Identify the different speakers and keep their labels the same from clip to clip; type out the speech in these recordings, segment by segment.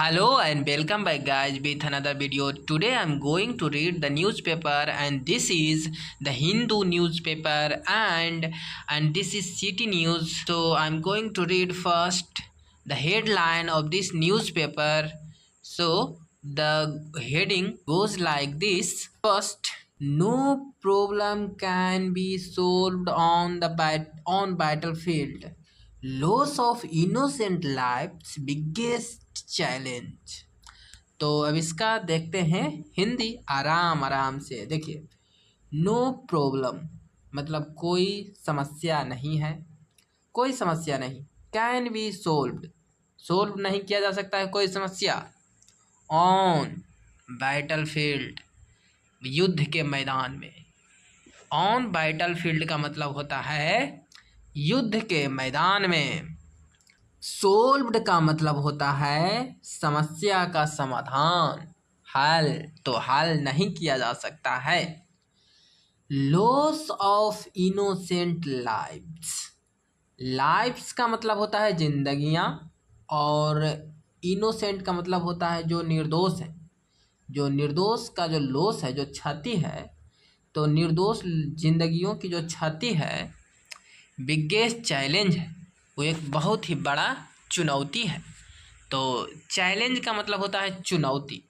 Speaker 1: Hello and welcome back guys with another video. Today I'm going to read the newspaper and this is the Hindu newspaper and this is City News. So I'm going to read first the headline of this newspaper. So the heading goes like this. First, no problem can be solved on battlefield. Loss of innocent lives biggest challenge. तो अब इसका देखते हैं हिंदी आराम आराम से। देखिए, no problem मतलब कोई समस्या नहीं है, कोई समस्या नहीं। कैन बी सोल्व्ड, सोल्व नहीं किया जा सकता है कोई समस्या। ऑन बैटल फील्ड युद्ध के मैदान में। ऑन बैटल फील्ड का मतलब होता है युद्ध के मैदान में। सोल्व्ड का मतलब होता है समस्या का समाधान, हल। तो हल नहीं किया जा सकता है। Loss of innocent lives, lives का मतलब होता है जिंदगियां और इनोसेंट का मतलब होता है जो निर्दोष है। जो निर्दोष का जो लॉस है, जो क्षति है, तो निर्दोष जिंदगियों की जो क्षति है बिगेस्ट चैलेंज है, वो एक बहुत ही बड़ा चुनौती है। तो चैलेंज का मतलब होता है चुनौती।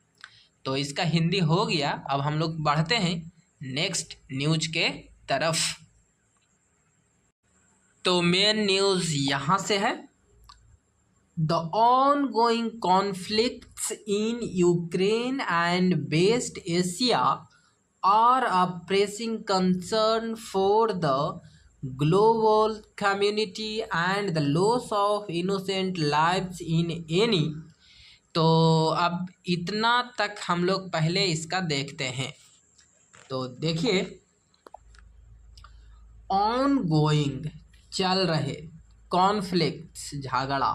Speaker 1: तो इसका हिंदी हो गया। अब हम लोग बढ़ते हैं नेक्स्ट न्यूज के तरफ। तो मेन न्यूज यहाँ से है। The ongoing conflicts in Ukraine and West Asia are a pressing concern for the global community and the loss of innocent lives in any। तो अब इतना तक हम लोग पहले इसका देखते हैं। तो देखिए, ऑन गोइंग चल रहे, कॉन्फ्लिक्ट्स झगड़ा,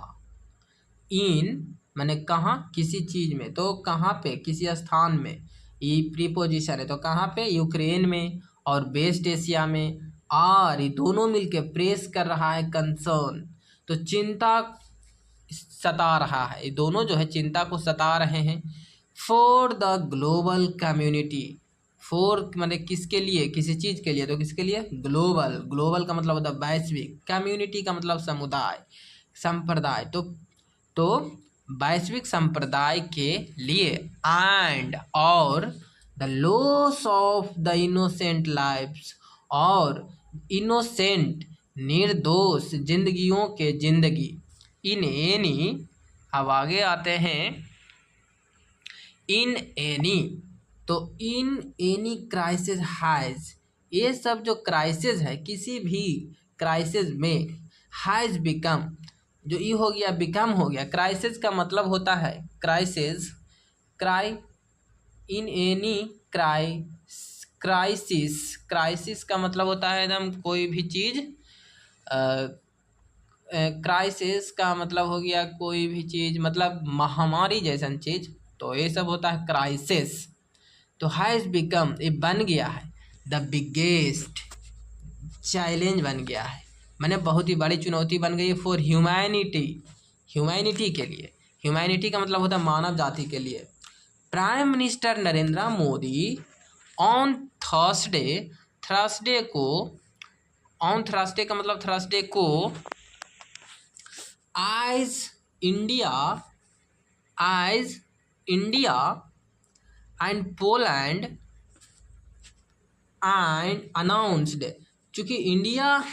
Speaker 1: इन माने कहाँ, किसी चीज में। तो कहाँ पे, किसी स्थान में, ये प्रीपोजिशन है। तो कहाँ पे, यूक्रेन में और वेस्ट एशिया में। आर ये दोनों मिलके प्रेस कर रहा है कंसर्न, तो चिंता सता रहा है। ये दोनों जो है चिंता को सता रहे हैं। For the global community, for माने किसके लिए, किसी चीज के लिए। तो किसके लिए, ग्लोबल। ग्लोबल का मतलब होता है वैश्विक, कम्युनिटी का मतलब समुदाय, संप्रदाय। तो वैश्विक संप्रदाय के लिए। एंड और the loss of the innocent lives, और इनोसेंट निर्दोष जिंदगियों के जिंदगी। इन एनी, अब आगे आते हैं इन एनी। तो इन एनी क्राइसिस हैज, ये सब जो क्राइसिस है, किसी भी क्राइसिस में, हैज बिकम, जो ई हो गया बिकम हो गया। क्राइसिस का मतलब होता है crisis, cry, in any crisis, crisis का मतलब होता है एकदम कोई भी चीज़। क्राइसिस का मतलब हो गया कोई भी चीज़, मतलब महामारी जैसन चीज़। तो ये सब होता है क्राइसिस। तो हैज़ बिकम, ये बन गया है द बिगेस्ट चैलेंज, बन गया है मैंने बहुत ही बड़ी चुनौती बन गई है। फॉर ह्यूमैनिटी, ह्यूमैनिटी के लिए। ह्यूमैनिटी का मतलब होता है मानव जाति के लिए। Prime minister Narendra Modi on Thursday, Thursday को, ऑन थर्सडे का मतलब थर्सडे को, आज India and Poland and announced. चूँकि इंडिया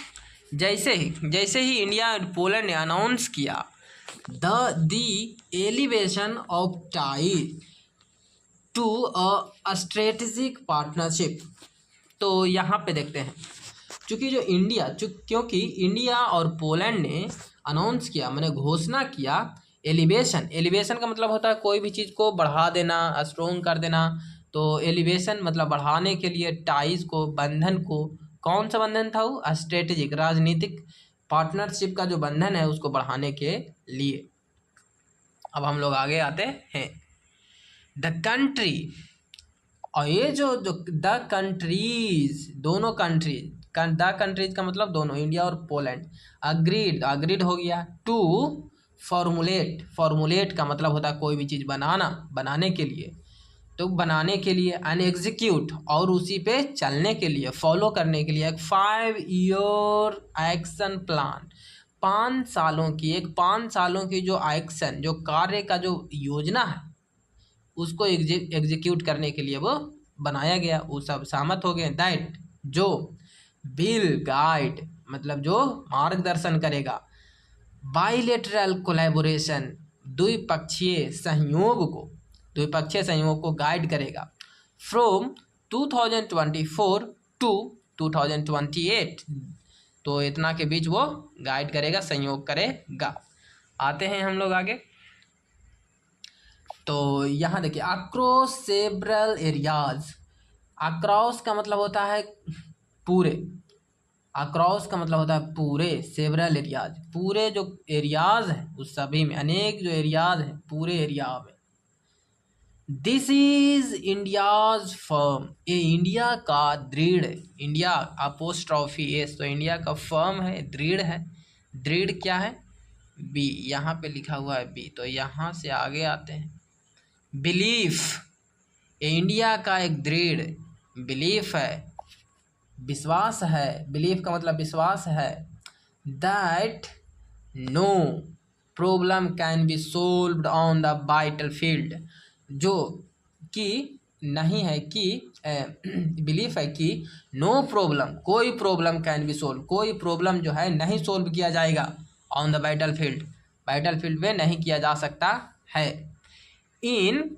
Speaker 1: जैसे ही इंडिया और पोलैंड ने अनाउंस किया the elevation of tie to a strategic partnership. तो यहाँ पे देखते हैं, क्योंकि जो इंडिया, क्योंकि इंडिया और पोलैंड ने अनाउंस किया, मैंने घोषणा किया। एलिवेशन, एलिवेशन का मतलब होता है कोई भी चीज़ को बढ़ा देना, स्ट्रोंग कर देना। तो एलिवेशन मतलब बढ़ाने के लिए, टाइज को, बंधन को। कौन सा बंधन था वो, स्ट्रेटेजिक, राजनीतिक पार्टनरशिप का जो बंधन है उसको बढ़ाने के लिए। अब हम लोग आगे आते हैं। द कंट्री, और ये जो द कंट्रीज, दोनों कंट्रीज, द कंट्रीज का मतलब दोनों, इंडिया और पोलैंड। अग्रीड हो गया टू फॉर्मुलेट का मतलब होता है कोई भी चीज़ बनाना, बनाने के लिए। तो बनाने के लिए एंड एग्जीक्यूट, और उसी पे चलने के लिए, फॉलो करने के लिए एक 5 ईयर एक्शन प्लान, 5 सालों की जो एक्शन, जो कार्य का जो योजना है उसको एग्जीक्यूट करने के लिए वो बनाया गया। वो सब सहमत हो गए। दैट, जो विल गाइड मतलब जो मार्गदर्शन करेगा, बाइलेटरल कोलैबोरेशन द्विपक्षीय सहयोग को गाइड करेगा फ्रॉम 2024 टू 2028। तो इतना के बीच वो गाइड करेगा, सहयोग करेगा। आते हैं हम लोग आगे। तो यहाँ देखिए, अक्रॉस सेवरल एरियाज। अक्रॉस का मतलब होता है पूरे, अक्रॉस का मतलब होता है पूरे, सेवरल एरियाज पूरे जो एरियाज हैं उस सभी में, अनेक जो एरियाज हैं पूरे एरिया में। दिस इज इंडियाज फर्म, ये इंडिया का दृढ़, इंडिया अपोस्ट्रॉफी एस, तो इंडिया का फर्म है, दृढ़ है। दृढ़ क्या है? बी, यहाँ पे लिखा हुआ है बी, तो यहाँ से आगे आते हैं। बिलीफ, इंडिया का एक दृढ़ बिलीफ है, विश्वास है। बिलीफ का मतलब विश्वास है। That no problem can be solved on the battle field, जो कि नहीं है कि बिलीफ है कि नो प्रॉब्लम, कोई प्रॉब्लम कैन बी सोल्व, कोई प्रॉब्लम जो है नहीं सोल्व किया जाएगा on the battle field, battle field पे नहीं किया जा सकता है। इन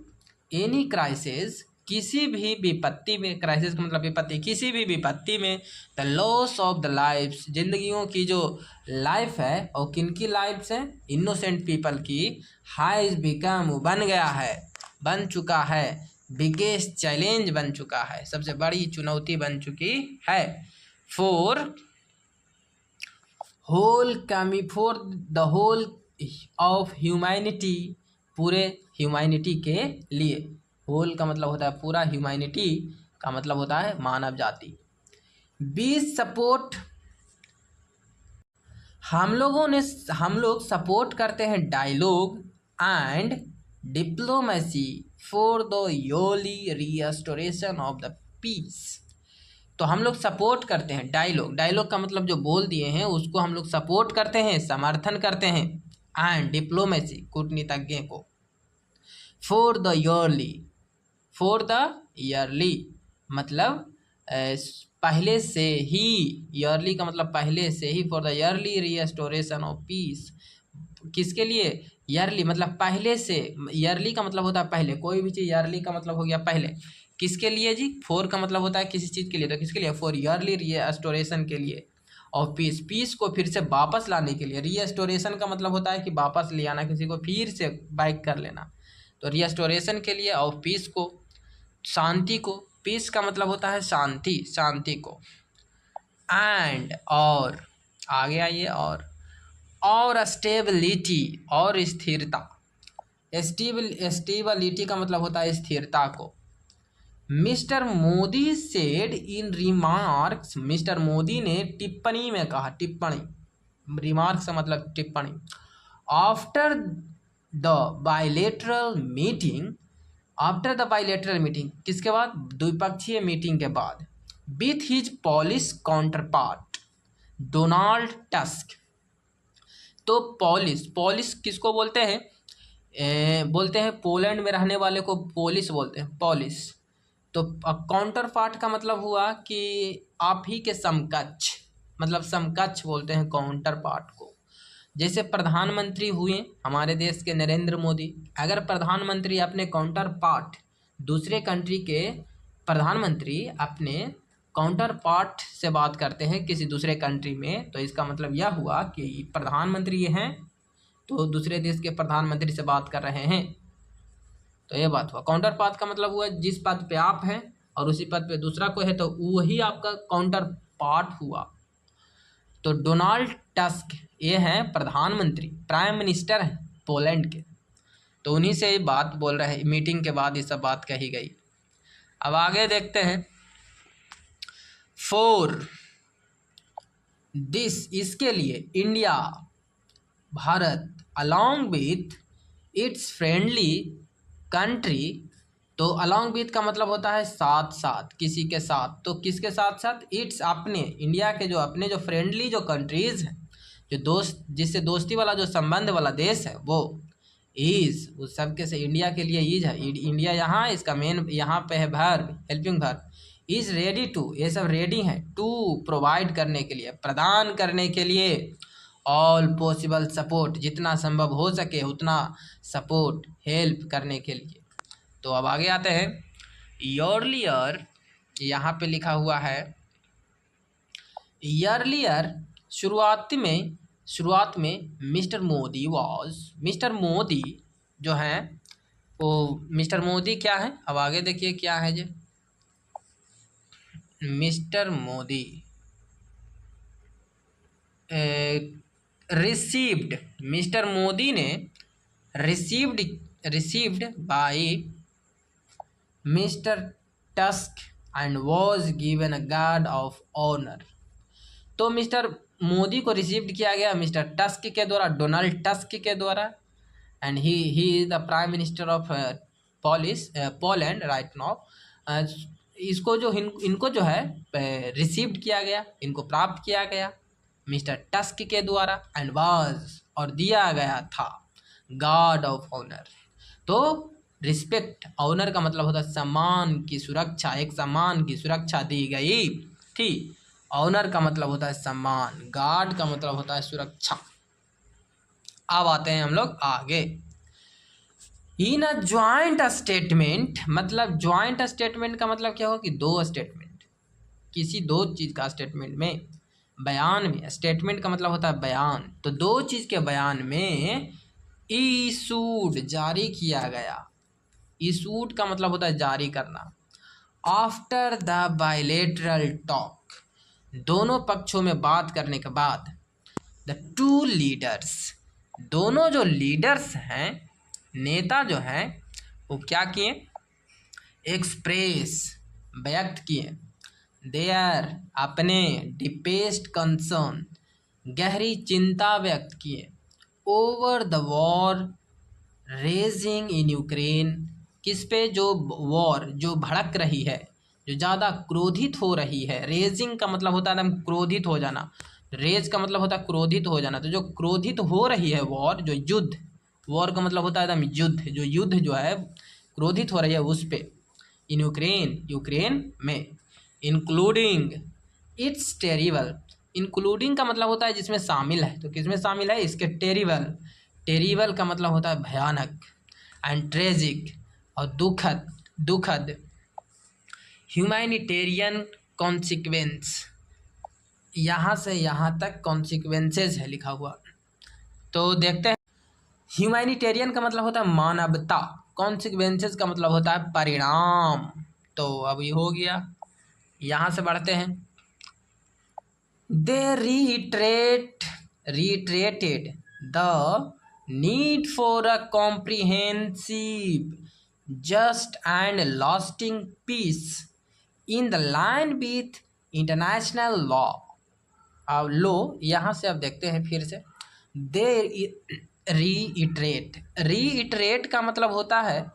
Speaker 1: एनी क्राइसिस, किसी भी विपत्ति में, क्राइसिस का मतलब विपत्ति, किसी भी विपत्ति में, the loss of the lifes, जिंदगियों की जो लाइफ है, और किनकी लाइफ्स है? इनोसेंट पीपल की, हैज बिकम, बन गया है, बन चुका है, बिगेस्ट चैलेंज बन चुका है, सबसे बड़ी चुनौती बन चुकी है। For the whole of humanity, पूरे ह्यूमैनिटी के लिए। होल का मतलब होता है पूरा, ह्यूमैनिटी का मतलब होता है मानव जाति। बी सपोर्ट, हम लोग सपोर्ट करते हैं dialogue and diplomacy for the early restoration of the peace. तो हम लोग सपोर्ट करते हैं डायलॉग का मतलब जो बोल दिए हैं उसको हम लोग सपोर्ट करते हैं, समर्थन करते हैं। एंड डिप्लोमेसी, कूटनीतिज्ञ को। फॉर द ईयरली मतलब पहले से ही, ईयरली का मतलब पहले से ही, for the early restoration of peace, किसके लिए? ईयरली मतलब पहले से, ईयरली का मतलब होता है पहले, कोई भी चीज़ ईयरली का मतलब हो गया पहले। किसके लिए जी? फॉर का मतलब होता है किसी चीज़ के लिए, तो किसके लिए? फॉर ईयरली रिस्टोरेशन के लिए ऑफ पीस, पीस को फिर से वापस लाने के लिए। रिस्टोरेशन का मतलब होता है कि वापस ले आना, किसी को फिर से बैक कर लेना, तो रिस्टोरेशन के लिए, ऑफ पीस को, शांति को, पीस का मतलब होता है शांति, शांति को। एंड, और, आगे आइए, और स्टेबिलिटी, और स्थिरता। स्टेबिलिटी का मतलब होता है स्थिरता को। Mister Modi said in remarks, mister Modi ने टिप्पणी में कहा, टिप्पणी, रिमार्क्स का मतलब टिप्पणी। After the bilateral meeting, after the bilateral meeting, किसके बाद? द्विपक्षीय मीटिंग के बाद। With his polish counter part Donald tusk. तो पॉलिश किसको बोलते हैं? बोलते हैं पोलैंड में रहने वाले को पोलिश बोलते हैं, पॉलिश। तो काउंटर पार्ट का मतलब हुआ कि आप ही के समकक्ष, मतलब समकक्ष बोलते हैं काउंटर पार्ट को। जैसे प्रधानमंत्री हुए हमारे देश के नरेंद्र मोदी, अगर प्रधानमंत्री अपने काउंटर पार्ट, दूसरे कंट्री के प्रधानमंत्री अपने काउंटर पार्ट से बात करते हैं किसी दूसरे कंट्री में, तो इसका मतलब यह हुआ कि प्रधानमंत्री ये हैं तो दूसरे देश के प्रधानमंत्री से बात कर रहे हैं, तो ये बात हुआ। काउंटर पार्ट का मतलब हुआ जिस पद पे आप हैं और उसी पद पे दूसरा कोई है तो वही आपका काउंटर पार्ट हुआ। तो डोनाल्ड टस्क ये हैं प्रधानमंत्री, प्राइम मिनिस्टर हैं पोलैंड के, तो उन्हीं से बात बोल रहे हैं, मीटिंग के बाद ये सब बात कही गई। अब आगे देखते हैं। फॉर दिस, इसके लिए, India Bharat along with its friendly country। तो along with का मतलब होता है साथ साथ, किसी के साथ। तो किसके साथ साथ? इट्स, अपने, इंडिया के जो अपने जो फ्रेंडली जो कंट्रीज हैं, जो दोस्त, जिससे दोस्ती वाला जो संबंध वाला देश है, वो इज, उस सबके से इंडिया के लिए इज है। इंडिया यहाँ इसका मेन यहाँ पे है verb, helping verb. Is ready to, ये सब रेडी हैं टू प्रोवाइड करने के लिए, प्रदान करने के लिए, ऑल पॉसिबल सपोर्ट, जितना संभव हो सके उतना सपोर्ट, हेल्प करने के लिए। तो अब आगे आते हैं। ईयरलियर, यहाँ पे लिखा हुआ है ईयरलियर, शुरुआत में mister Modi was, mister Modi जो हैं वो, मिस्टर मोदी क्या है, अब आगे देखिए क्या है जी। Mister Modi received, mister Modi ने received by mister Tusk and was given a guard of honour. तो मिस्टर मोदी को रिसीव्ड किया गया मिस्टर टस्क के द्वारा, डोनाल्ड टस्क के द्वारा। And he is the prime minister of Poland right now. इसको जो इनको जो है रिसीव्ड किया गया, इनको प्राप्त किया गया मिस्टर टस्क के द्वारा। एंड वाज, और दिया गया था, गार्ड ऑफ ऑनर। तो रिस्पेक्ट, ऑनर का मतलब होता है सम्मान की सुरक्षा, एक सम्मान की सुरक्षा दी गई थी। ऑनर का मतलब होता है सम्मान, गार्ड का मतलब होता है सुरक्षा। अब आते हैं हम लोग आगे। इन अ ज्वाइंट स्टेटमेंट, मतलब ज्वाइंट स्टेटमेंट का मतलब क्या हो कि दो स्टेटमेंट, किसी दो चीज का स्टेटमेंट में, बयान में, स्टेटमेंट का मतलब होता है बयान, तो दो चीज के बयान में इशूड, जारी किया गया। इशूड का मतलब होता है जारी करना। आफ्टर द बायलेटरल टॉक, दोनों पक्षों में बात करने के बाद, द टू लीडर्स, दोनों जो लीडर्स हैं, नेता जो हैं, वो क्या किए? एक्सप्रेस, व्यक्त किए, देयर, अपने, डीपेस्ट कंसर्न, गहरी चिंता व्यक्त किए, over the war raising in Ukraine, किस पे? जो वॉर जो भड़क रही है, जो ज़्यादा क्रोधित हो रही है। रेजिंग का मतलब होता है एकदम क्रोधित हो जाना, रेज का मतलब होता है क्रोधित हो जाना। तो जो क्रोधित हो रही है वॉर, जो युद्ध, वॉर का मतलब होता है एकदम युद्ध, जो युद्ध जो है क्रोधित हो रही है उस पे, इन यूक्रेन, यूक्रेन में, इंक्लूडिंग इट्स टेरिबल, इंक्लूडिंग का मतलब होता है जिसमें शामिल है, तो किसमें शामिल है? इसके टेरिबल, टेरिबल का मतलब होता है भयानक, एंड ट्रेजिक, और दुखद, दुखद, ह्यूमैनिटेरियन कॉन्सिक्वेंस, यहाँ से यहाँ तक कॉन्सिक्वेंसेज है लिखा हुआ। तो देखते हैं। ह्यूमैनिटेरियन का मतलब होता है मानवता, कॉन्सिक्वेंसेज का मतलब होता है परिणाम। तो अब ये हो गया, यहाँ से बढ़ते हैं। दे reiterated the need for a comprehensive, just and lasting peace in the line with international law। अब लो, यहाँ से अब देखते हैं फिर से। दे रीइटरेट का मतलब होता है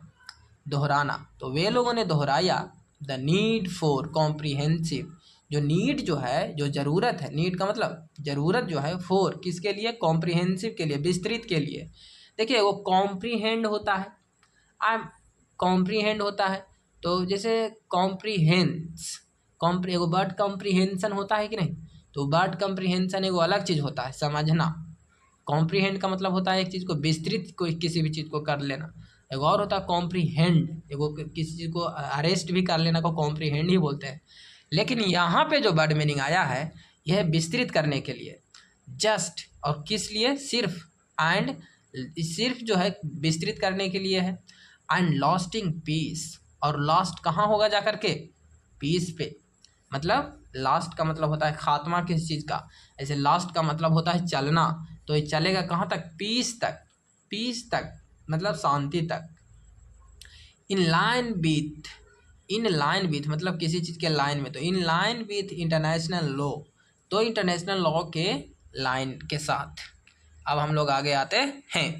Speaker 1: दोहराना, तो वे लोगों ने दोहराया द नीड फॉर कॉम्प्रिहेंसिव, जो नीड जो है, जो ज़रूरत है, नीड का मतलब ज़रूरत जो है, फॉर किसके लिए? कॉम्प्रिहेंसिव के लिए, विस्तृत के लिए। देखिए वो कॉम्प्रीहेंड होता है, कॉम्प्रीहेंड होता है, तो जैसे कॉम्प्रीहेंस, एगो वर्ड कॉम्प्रीहेंसन होता है कि नहीं? तो वर्ड कॉम्प्रीहेंसन एगो अलग चीज़ होता है, समझना। कॉम्प्रीहेंड का मतलब होता है एक चीज़ को विस्तृत, कोई किसी भी चीज़ को कर लेना। एक और होता है कॉम्प्रीहेंड, एगो किसी चीज़ को अरेस्ट भी कर लेना को कॉम्प्रीहेंड ही बोलते हैं। लेकिन यहाँ पे जो वर्ड मीनिंग आया है, यह विस्तृत करने के लिए, जस्ट, और किस लिए? सिर्फ, एंड, सिर्फ जो है विस्तृत करने के लिए है, एंड लॉस्टिंग पीस, और लॉस्ट कहाँ होगा जा करके? पीस पे, मतलब लास्ट का मतलब होता है खात्मा किसी चीज़ का, ऐसे लास्ट का मतलब होता है चलना, तो ये चलेगा कहाँ तक? पीस तक, पीस तक मतलब शांति तक। इन लाइन विथ मतलब किसी चीज़ के लाइन में, तो in line with international law, तो इंटरनेशनल लॉ के लाइन के साथ। अब हम लोग आगे आते हैं।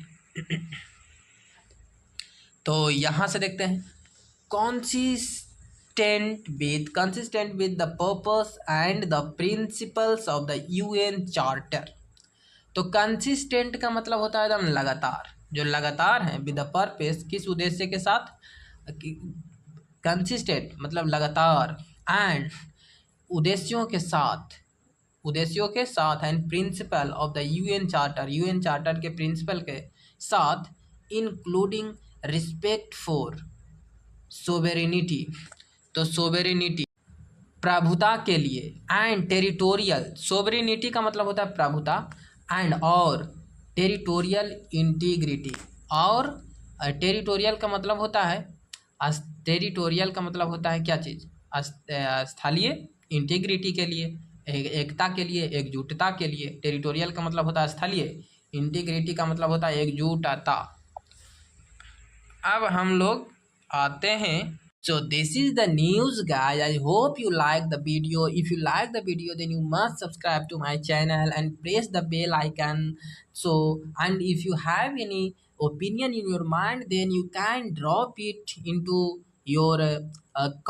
Speaker 1: तो यहाँ से देखते हैं consistent with the purpose and the principles of the UN Charter। तो कंसिस्टेंट का मतलब होता है एकदम लगातार, जो लगातार है, विद द पर्पस किस उद्देश्य के साथ, कंसिस्टेंट मतलब लगातार, एंड उद्देश्यों के साथ and principle of the UN charter, UN charter के प्रिंसिपल के साथ, इंक्लूडिंग रिस्पेक्ट फॉर सोवेरेनिटी। तो सोवेरेनिटी प्रभुता के लिए, एंड टेरिटोरियल, सोवरेनिटी का मतलब होता है प्रभुता, एंड और टेरिटोरियल इंटीग्रिटी, और टेरिटोरियल का मतलब होता है टेरिटोरियल का मतलब होता है क्या चीज़, स्थलीय, इंटीग्रिटी के लिए, एकता के लिए, एकजुटता के लिए। टेरिटोरियल का मतलब होता है स्थलीय, इंटीग्रिटी का मतलब होता है एकजुटता। अब हम लोग आते हैं। So this is the news, guys. I hope you like the video. If you like the video, then you must subscribe to my channel and press the bell icon. So, and if you have any opinion in your mind, then you can drop it into your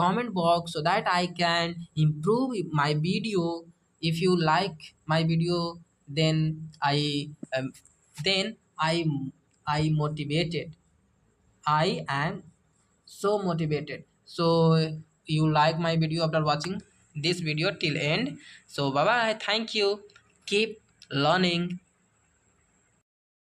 Speaker 1: comment box so that I can improve my video. If you like my video, then um, then I motivated. I am so motivated. So you like my video after watching this video till end. So bye bye, thank you, keep learning.